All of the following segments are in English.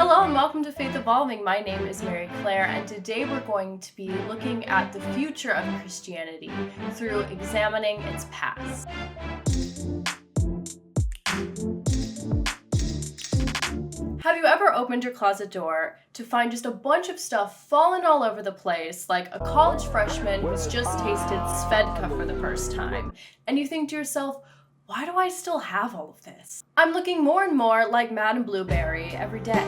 Hello and welcome to Faith Evolving. My name is Mary Claire, and today we're going to be looking at the future of Christianity through examining its past. Have you ever opened your closet door to find just a bunch of stuff falling all over the place, like a college freshman who's just tasted Svedka for the first time, and you think to yourself, why do I still have all of this? I'm looking more and more like Madame Blueberry every day.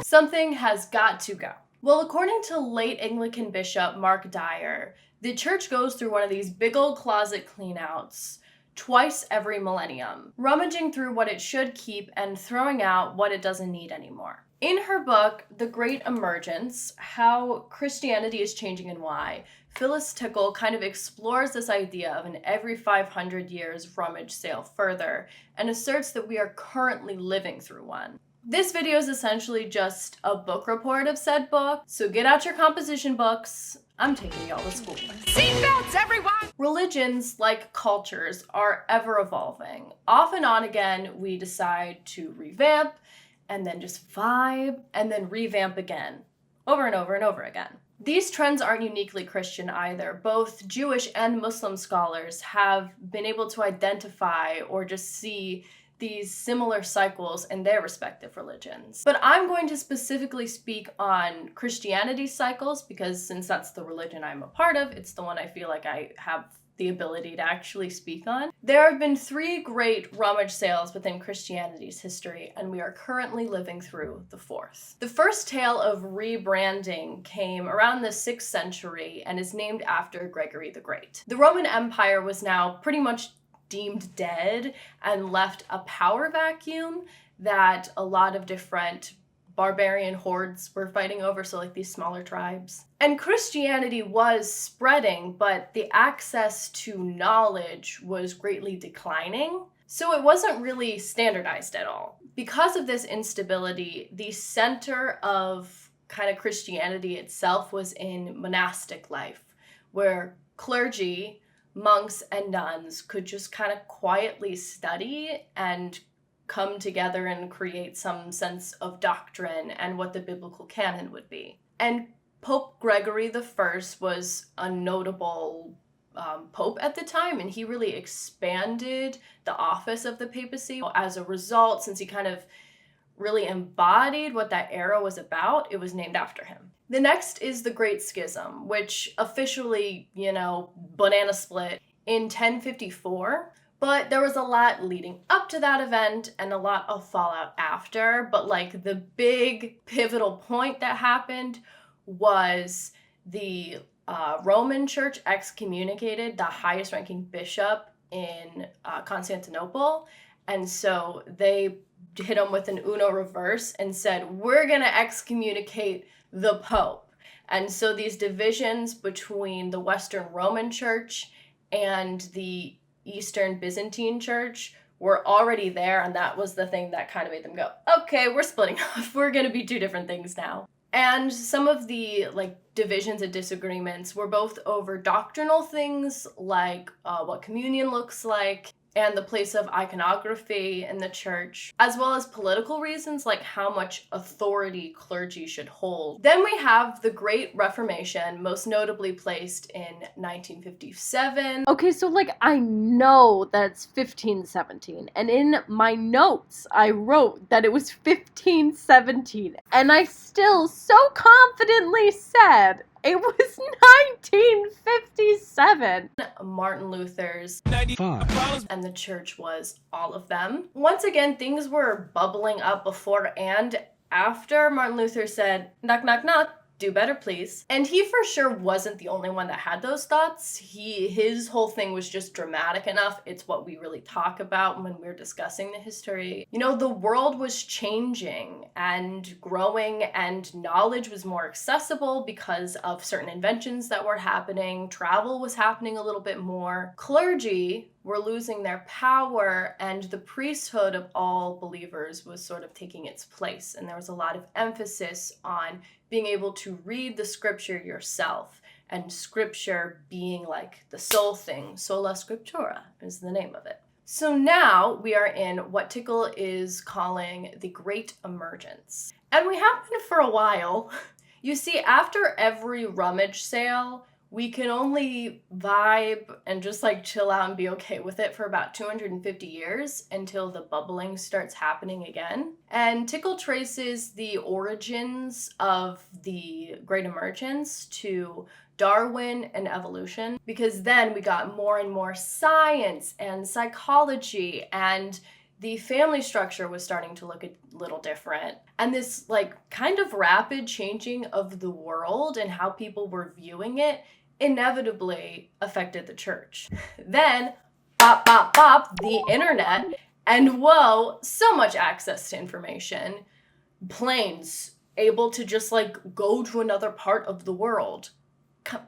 Something has got to go. Well, according to late Anglican Bishop Mark Dyer, the church goes through one of these big old closet cleanouts twice every millennium, rummaging through what it should keep and throwing out what it doesn't need anymore. In her book, The Great Emergence, How Christianity is Changing and Why, Phyllis Tickle kind of explores this idea of an every 500 years rummage sale further and asserts that we are currently living through one. This video is essentially just a book report of said book, so get out your composition books. I'm taking y'all to school. Seatbelts, everyone! Religions, like cultures, are ever evolving. Off and on again, we decide to revamp, and then just vibe, and then revamp again. Over and over and over again. These trends aren't uniquely Christian either. Both Jewish and Muslim scholars have been able to identify or just see these similar cycles in their respective religions. But I'm going to specifically speak on Christianity's cycles because since that's the religion I'm a part of, it's the one I feel like I have the ability to actually speak on. There have been three great rummage sales within Christianity's history, and we are currently living through the fourth. The first tale of rebranding came around the 6th century and is named after Gregory the Great. The Roman Empire was now pretty much deemed dead and left a power vacuum that a lot of different barbarian hordes were fighting over, so like these smaller tribes. And Christianity was spreading, but the access to knowledge was greatly declining, so it wasn't really standardized at all. Because of this instability, the center of kind of Christianity itself was in monastic life, where clergy, monks, and nuns could just kind of quietly study and come together and create some sense of doctrine and what the biblical canon would be. And Pope Gregory I was a notable pope at the time, and he really expanded the office of the papacy. As a result, since he kind of really embodied what that era was about, it was named after him. The next is the Great Schism, which officially, banana split in 1054. But there was a lot leading up to that event and a lot of fallout after. But like the big pivotal point that happened was the Roman Church excommunicated the highest ranking bishop in Constantinople. And so they hit him with an Uno reverse and said, we're going to excommunicate the Pope. And so these divisions between the Western Roman Church and the Eastern Byzantine Church were already there, and that was the thing that kind of made them go, okay, we're splitting off. We're going to be two different things now. And some of the divisions and disagreements were both over doctrinal things like what communion looks like and the place of iconography in the church, as well as political reasons like how much authority clergy should hold. Then we have the Great Reformation, most notably placed in 1957. Okay, so I know that's 1517, and in my notes I wrote that it was 1517, and I still so confidently said it was 1957. Martin Luther's 95. And the church was all of them. Once again, things were bubbling up before and after Martin Luther said, knock, knock, knock, do better, please. And he for sure wasn't the only one that had those thoughts. His whole thing was just dramatic enough. It's what we really talk about when we're discussing the history. The world was changing and growing, and knowledge was more accessible because of certain inventions that were happening. Travel was happening a little bit more. Clergy were losing their power, and the priesthood of all believers was sort of taking its place. And there was a lot of emphasis on being able to read the scripture yourself, and scripture being like the soul thing. Sola scriptura is the name of it. So now we are in what Tickle is calling the Great Emergence. And we have been for a while. You see, after every rummage sale, we can only vibe and just like chill out and be okay with it for about 250 years until the bubbling starts happening again. And Tickle traces the origins of the Great Emergence to Darwin and evolution, because then we got more and more science and psychology, and the family structure was starting to look a little different. And this like kind of rapid changing of the world and how people were viewing it inevitably affected the church. Then, bop, bop, bop, the internet, and whoa, so much access to information. Planes able to just like go to another part of the world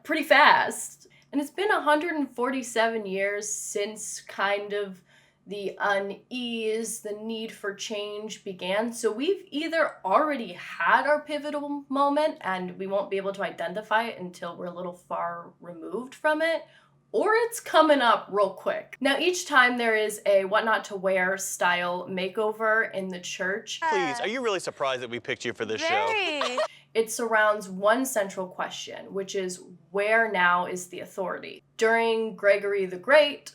pretty fast. And it's been 147 years since kind of the unease, the need for change began. So we've either already had our pivotal moment and we won't be able to identify it until we're a little far removed from it, or it's coming up real quick. Now, each time there is a what not to wear style makeover in the church. Please, are you really surprised that we picked you for this show? It surrounds one central question, which is where now is the authority? During Gregory the Great,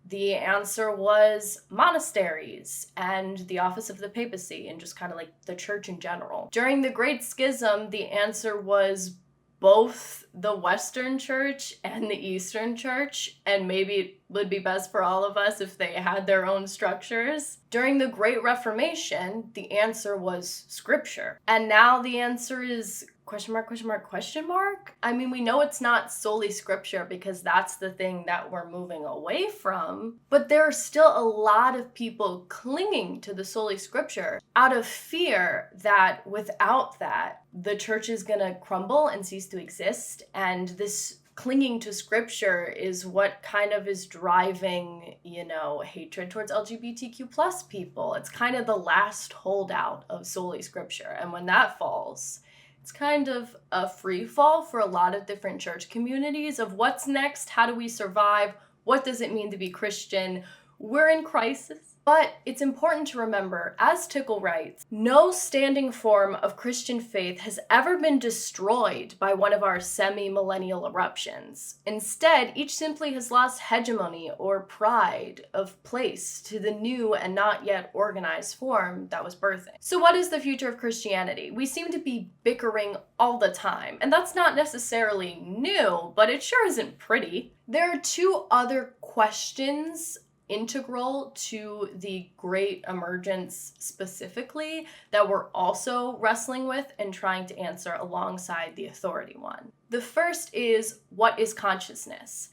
the answer was monasteries and the office of the papacy and just kind of like the church in general. During the Great Schism, the answer was both the Western Church and the Eastern Church, and maybe it would be best for all of us if they had their own structures. During the Great Reformation, the answer was Scripture. And now the answer is question mark, question mark, question mark? I mean, we know it's not solely Scripture because that's the thing that we're moving away from, but there are still a lot of people clinging to the solely Scripture out of fear that without that, the church is gonna crumble and cease to exist, and this clinging to Scripture is what kind of is driving, hatred towards LGBTQ plus people. It's kind of the last holdout of solely Scripture, and when that falls, it's kind of a free fall for a lot of different church communities of what's next, how do we survive, what does it mean to be Christian? We're in crisis. But it's important to remember, as Tickle writes, no standing form of Christian faith has ever been destroyed by one of our semi-millennial eruptions. Instead, each simply has lost hegemony or pride of place to the new and not yet organized form that was birthing. So what is the future of Christianity? We seem to be bickering all the time, and that's not necessarily new, but it sure isn't pretty. There are two other questions integral to the Great Emergence specifically that we're also wrestling with and trying to answer alongside the authority one. The first is, what is consciousness?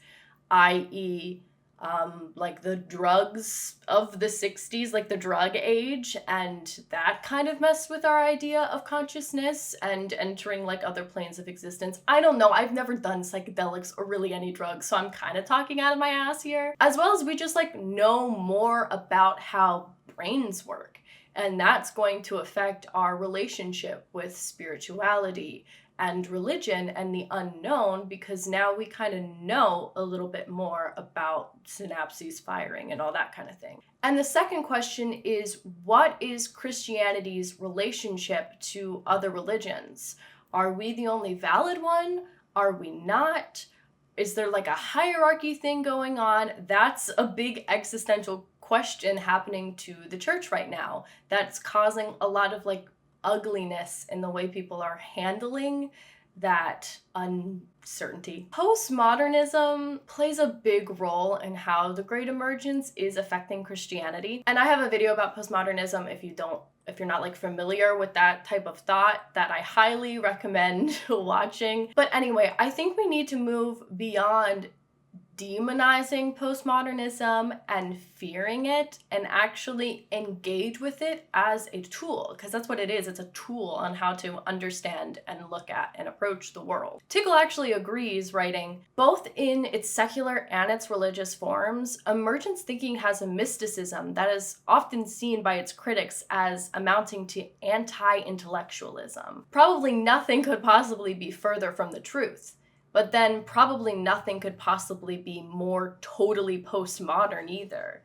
I.e., like the drugs of the 60s, like the drug age, and that kind of messed with our idea of consciousness and entering like other planes of existence. I don't know, I've never done psychedelics or really any drugs, so I'm kind of talking out of my ass here. As well as we just like know more about how brains work, and that's going to affect our relationship with spirituality and religion and the unknown, because now we kind of know a little bit more about synapses firing and all that kind of thing. And the second question is, what is Christianity's relationship to other religions? Are we the only valid one? Are we not? Is there like a hierarchy thing going on? That's a big existential question happening to the church right now that's causing a lot of like ugliness in the way people are handling that uncertainty. Postmodernism plays a big role in how the Great Emergence is affecting Christianity. And I have a video about postmodernism if you're not like familiar with that type of thought, that I highly recommend watching. But anyway, I think we need to move beyond demonizing postmodernism and fearing it and actually engage with it as a tool, because that's what it is. It's a tool on how to understand and look at and approach the world. Tickle actually agrees, writing, both in its secular and its religious forms, emergence thinking has a mysticism that is often seen by its critics as amounting to anti-intellectualism. Probably nothing could possibly be further from the truth. But then probably nothing could possibly be more totally postmodern either.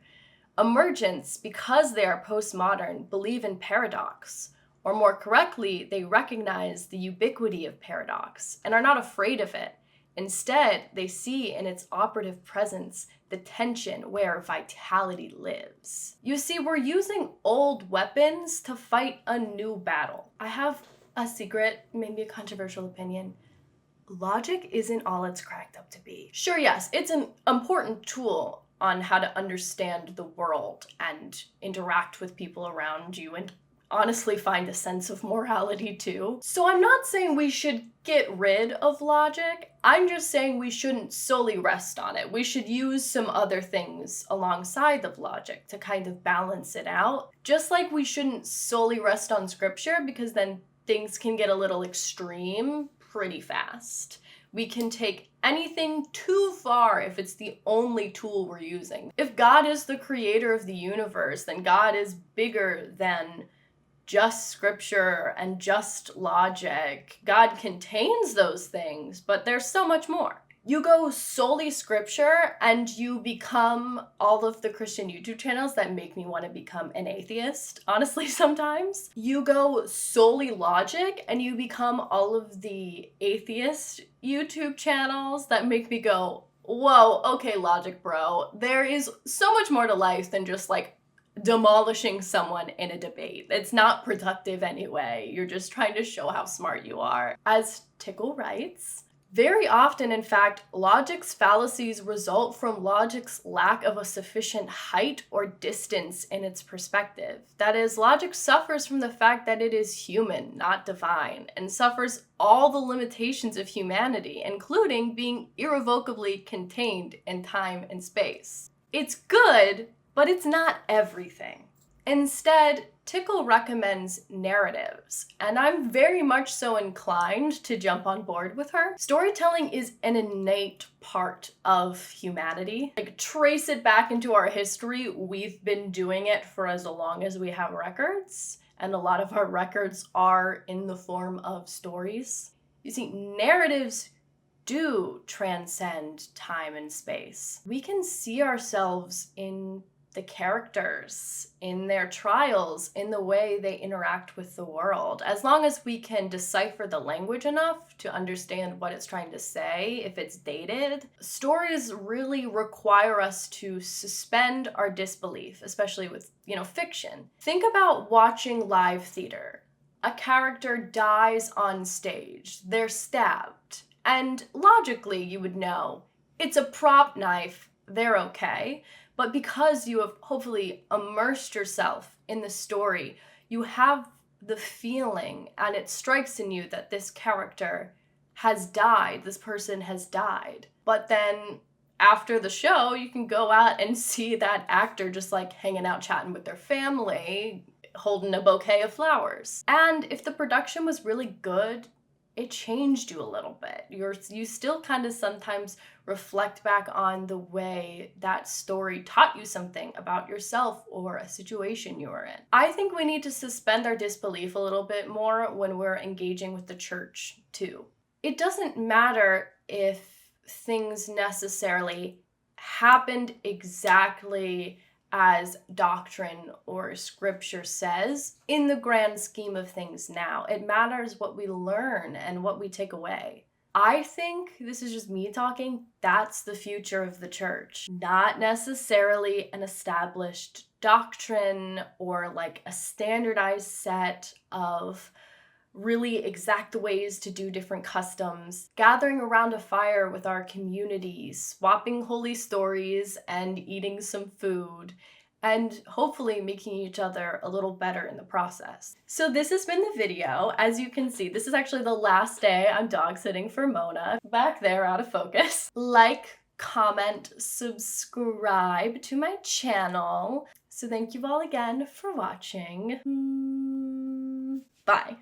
Emergence, because they are postmodern, believe in paradox. Or more correctly, they recognize the ubiquity of paradox and are not afraid of it. Instead, they see in its operative presence the tension where vitality lives. You see, we're using old weapons to fight a new battle. I have a secret, maybe a controversial opinion. Logic isn't all it's cracked up to be. Sure, yes, it's an important tool on how to understand the world and interact with people around you and honestly find a sense of morality too. So I'm not saying we should get rid of logic. I'm just saying we shouldn't solely rest on it. We should use some other things alongside of logic to kind of balance it out. Just like we shouldn't solely rest on scripture, because then things can get a little extreme pretty fast. We can take anything too far if it's the only tool we're using. If God is the creator of the universe, then God is bigger than just scripture and just logic. God contains those things, but there's so much more. You go solely scripture and you become all of the Christian YouTube channels that make me want to become an atheist, honestly, sometimes. You go solely logic and you become all of the atheist YouTube channels that make me go, whoa, okay, logic, bro. There is so much more to life than just like demolishing someone in a debate. It's not productive anyway. You're just trying to show how smart you are. As Tickle writes, very often, in fact, logic's fallacies result from logic's lack of a sufficient height or distance in its perspective. That is, logic suffers from the fact that it is human, not divine, and suffers all the limitations of humanity, including being irrevocably contained in time and space. It's good, but it's not everything. Instead, Tickle recommends narratives, and I'm very much so inclined to jump on board with her. Storytelling is an innate part of humanity. Like, trace it back into our history, we've been doing it for as long as we have records, and a lot of our records are in the form of stories. You see, narratives do transcend time and space. We can see ourselves in the characters, in their trials, in the way they interact with the world. As long as we can decipher the language enough to understand what it's trying to say, if it's dated, stories really require us to suspend our disbelief, especially with, fiction. Think about watching live theater. A character dies on stage, they're stabbed, and logically you would know it's a prop knife, they're okay. But because you have hopefully immersed yourself in the story, you have the feeling and it strikes in you that this character has died, this person has died. But then after the show, you can go out and see that actor just like hanging out chatting with their family, holding a bouquet of flowers. And if the production was really good, it changed you a little bit. You still kind of sometimes reflect back on the way that story taught you something about yourself or a situation you were in. I think we need to suspend our disbelief a little bit more when we're engaging with the church too. It doesn't matter if things necessarily happened exactly as doctrine or scripture says in the grand scheme of things now. It matters what we learn and what we take away. I think, this is just me talking, that's the future of the church. Not necessarily an established doctrine or like a standardized set of really exact ways to do different customs, gathering around a fire with our communities, swapping holy stories and eating some food, and hopefully making each other a little better in the process. So this has been the video. As you can see, this is actually the last day I'm dog sitting for Mona. Back there, out of focus. Like, comment, subscribe to my channel. So thank you all again for watching. Bye.